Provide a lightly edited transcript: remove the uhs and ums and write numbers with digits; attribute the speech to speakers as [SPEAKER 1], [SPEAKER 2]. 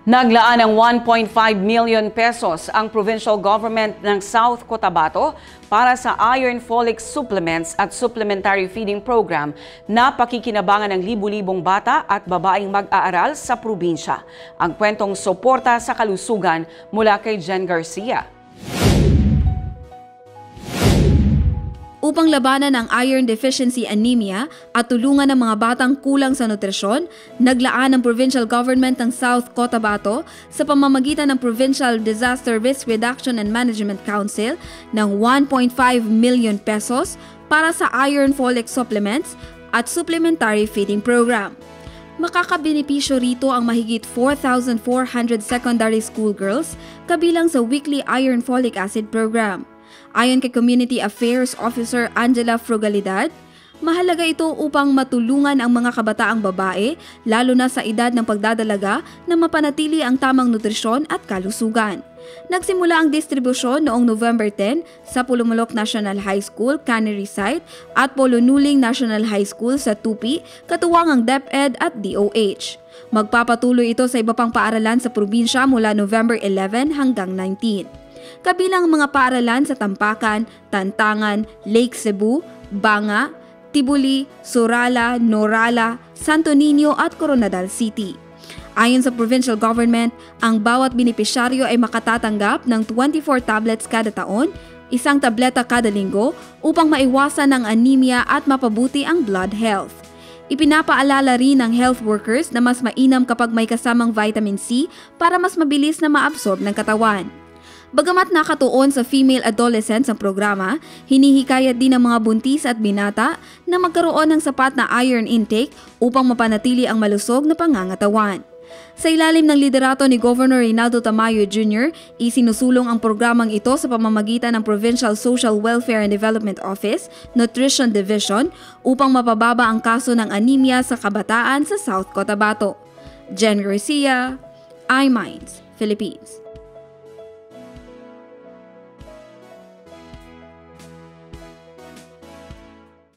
[SPEAKER 1] Naglaan ng 1.5 million pesos ang provincial government ng South Cotabato para sa iron folic supplements at supplementary feeding program na pakikinabangan ng libu-libong bata at babaeng mag-aaral sa probinsya. Ang kwentong suporta sa kalusugan mula kay Jen Garcia.
[SPEAKER 2] Upang labanan ang iron deficiency anemia at tulungan ang mga batang kulang sa nutrisyon, naglaan ng provincial government ng South Cotabato sa pamamagitan ng Provincial Disaster Risk Reduction and Management Council ng 1.5 million pesos para sa iron folic supplements at supplementary feeding program. Makakabenepisyo rito ang mahigit 4,400 secondary school girls kabilang sa weekly iron folic acid program. Ayon kay Community Affairs Officer Angela Frugalidad, mahalaga ito upang matulungan ang mga kabataang babae, lalo na sa edad ng pagdadalaga, na mapanatili ang tamang nutrisyon at kalusugan. Nagsimula ang distribusyon noong November 10 sa Pulumulok National High School, Cannery Site at Polonuling National High School sa Tupi, katuwang ang DepEd at DOH. Magpapatuloy ito sa iba pang paaralan sa probinsya mula November 11 hanggang 19. Kabilang mga paaralan sa Tampakan, Tantangan, Lake Cebu, Banga, Tibuli, Surala, Norala, Santo Niño at Coronadal City. Ayon sa provincial government, ang bawat benepisyaryo ay makatatanggap ng 24 tablets kada taon, isang tableta kada linggo upang maiwasan ang anemia at mapabuti ang blood health. Ipinapaalala rin ng health workers na mas mainam kapag may kasamang vitamin C para mas mabilis na maabsorb ng katawan. Bagamat nakatuon sa female adolescents ang programa, hinihikayat din ng mga buntis at binata na magkaroon ng sapat na iron intake upang mapanatili ang malusog na pangangatawan. Sa ilalim ng liderato ni Governor Reynaldo Tamayo Jr., isinusulong ang programang ito sa pamamagitan ng Provincial Social Welfare and Development Office, Nutrition Division, upang mapababa ang kaso ng anemia sa kabataan sa South Cotabato. Jen Garcia, iMinds, Philippines.